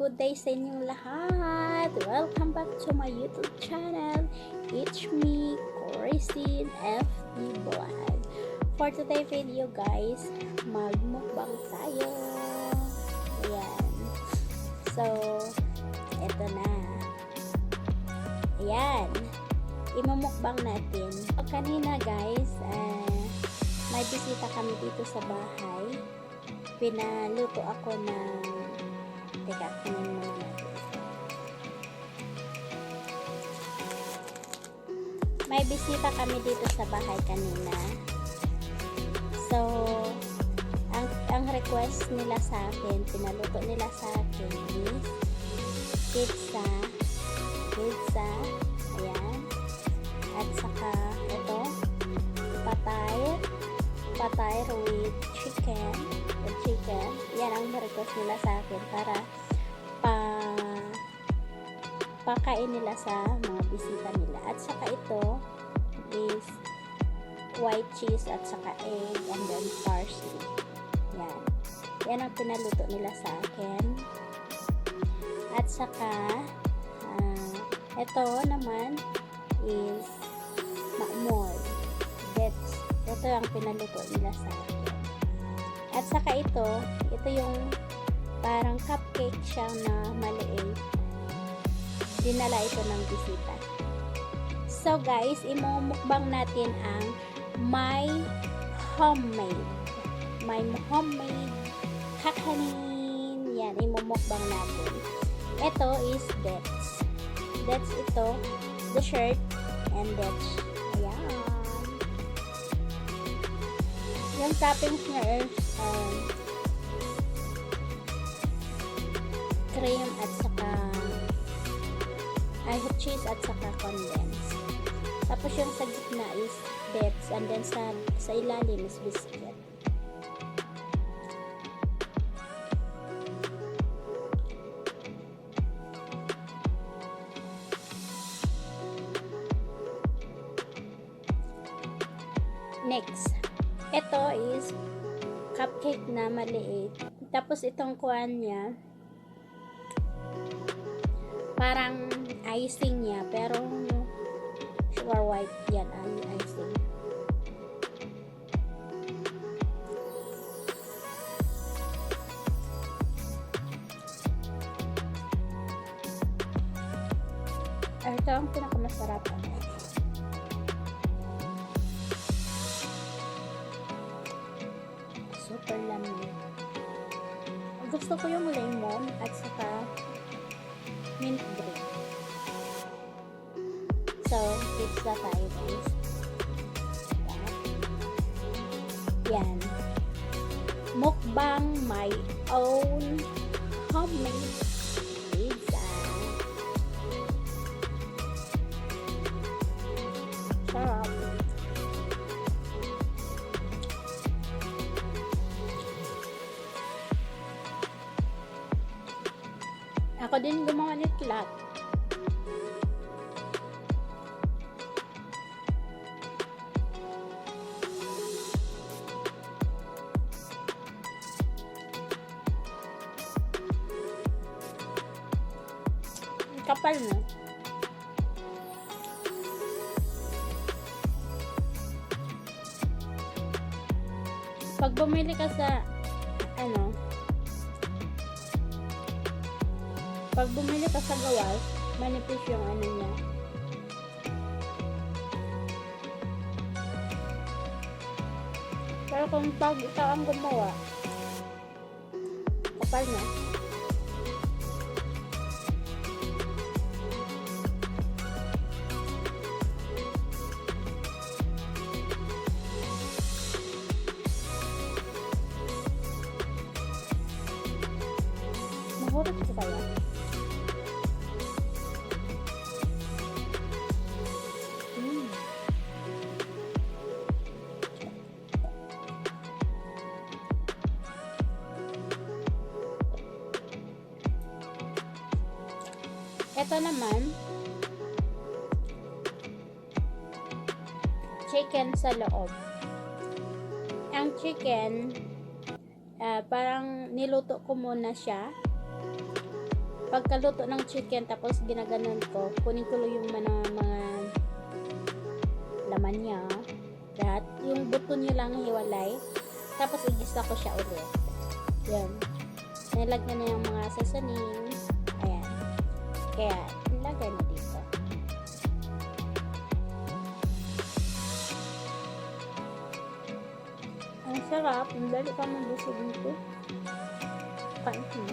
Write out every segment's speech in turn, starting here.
good day sa inyong lahat. Welcome back to my YouTube channel. It's me, Christine FD Vlog. For today's video guys, magmukbang tayo. Ayan. So, eto na. Ayan. Imumukbang natin. Kanina guys, may bisita kami dito sa bahay. Pinaluto ako ng teka, kunin muna natin. May bisita kami dito sa bahay kanina. So, ang request nila sa akin, pinaluto nila sa akin is pizza, ayan, at saka ito, patayr with chicken. Yan ang request nila sa akin para pakain nila sa mga bisita nila. At saka ito is white cheese at saka egg and then parsley. Yan ang pinaluto nila sa akin. At saka ito naman is makmol. Ito ang pinaluto nila sa akin. At saka ito yung parang cupcake siya na maliit. Dinala ito ng bisita. So guys, imumukbang natin ang my homemade kakanin. Yan, imumukbang natin. Ito is that's ito, dessert and that's ayan. Yung toppings niya is cream at saka cheese at saka condensed. Tapos yung sa gitna is bets and then sa ilalim is biscuit. Next, ito is cupcake na maliit. Tapos itong kuan niya parang icing niya, pero sugar white yan ang icing. Ito ang pinakamasarap. Super lamig. Gusto ko yung lemon at saka mint drink. So, pizza tayo guys. Yan. Mukbang my own homemade pizza. Sarap. Ako din gumawa nito lahat. Kapal na. Pag bumili ka sa pag bumili ka sa gawas, manipis yung niya. Pero kung pag ikaw ang gumawa, kapal na. Mahurot ko kaya. Ito naman, chicken sa loob. Ang chicken, parang niluto ko muna siya Pagkaluto ng chicken, tapos ginaganon ko, kunin ko yung mga laman niya. Lahat. Yung buto niya lang hiwalay. Tapos igisa ko siya ulit. Yan. Nilagyan na yung mga seasoning. Ayan. Kaya, nilagay na dito. Ang sarap. Ang dali pa mabusog nito. Kain ko.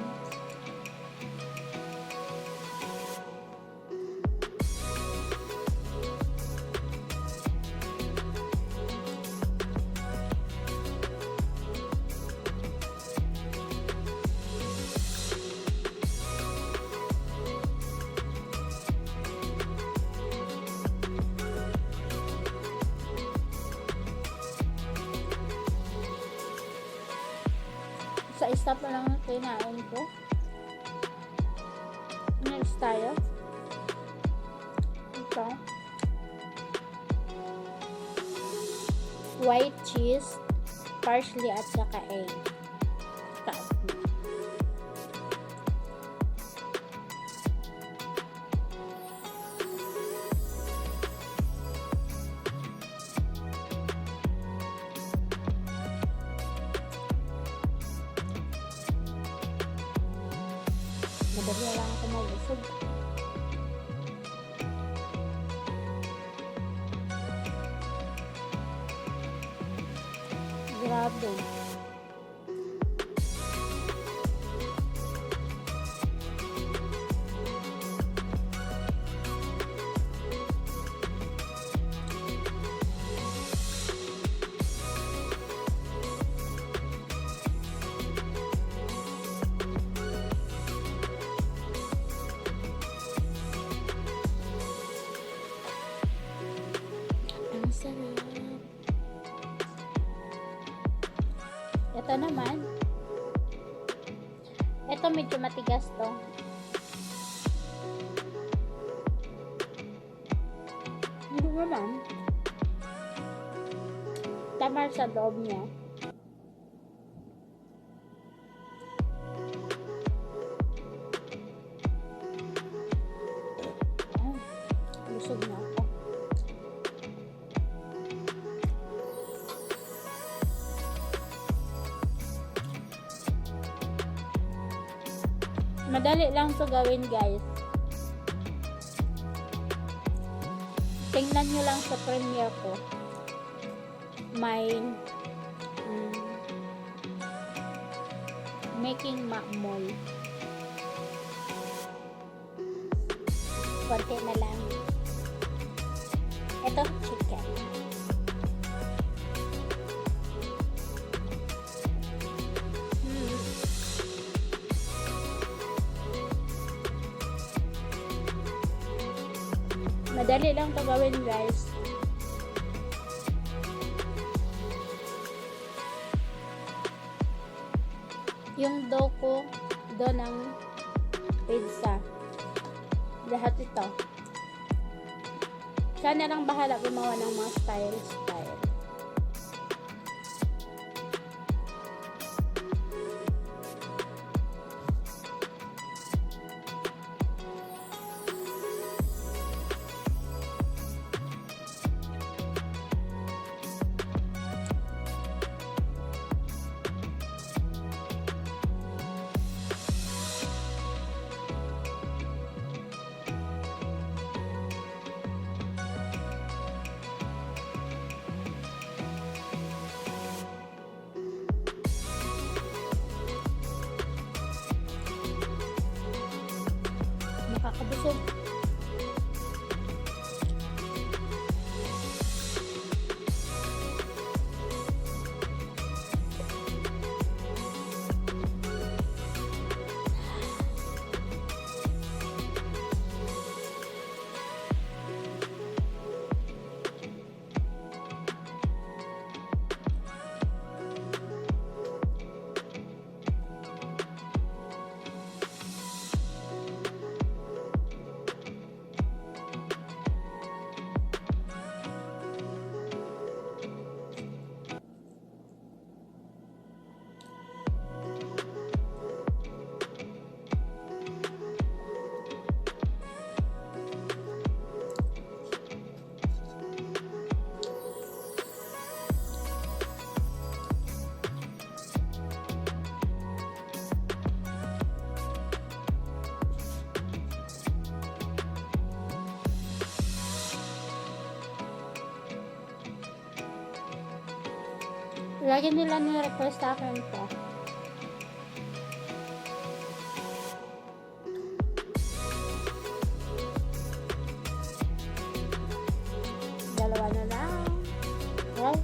Isa pa lang kinain ko. Next tayo. Ito. White cheese, parsley at saka egg. Madali lang ako mag-usog. Grabe. Sarap. Ito naman. Ito medyo matigas to. Hindi naman. Tamar sa loob niya. Busog na ako. Madali lang to gawin, guys. Tingnan nyo lang sa premiere ko. May making makmol. Konti na lang. Ito, chicken. Madali lang to gawin, guys. Yung dough ko doon ng pizza. Lahat ito. Siya na lang bahala gumawa ng mga style. Lagi nila ni-request sa akin to. Dalawa na lang. Okay?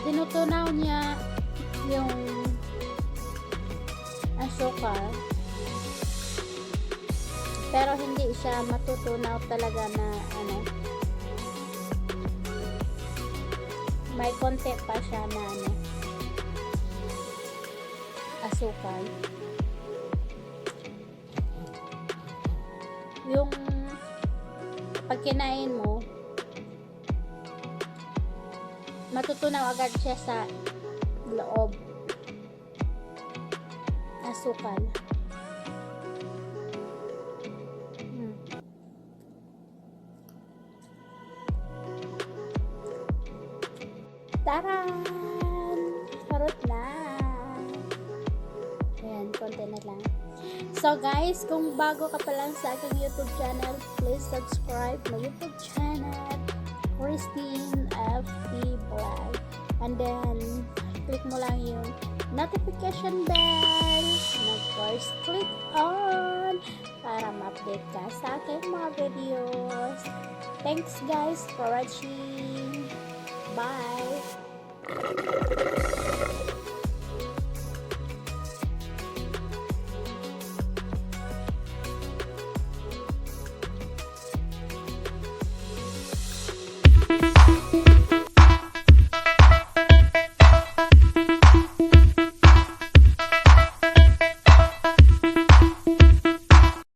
Tinutunaw niya yung asukal, pero hindi siya matutunaw talaga na ano, may konti pa siya na ano, asukal. Yung pag kinain mo, matutunaw agad siya sa loob. Asukal. Taran! Sarot na! Ayan, konti na lang. So guys, kung bago ka pa lang sa aking YouTube channel, please subscribe my YouTube channel, Christine FB Vlog. And then, click mo lang yung notification bell. And of course, click on para ma-update ka sa aking mga videos. Thanks guys for watching. Bye!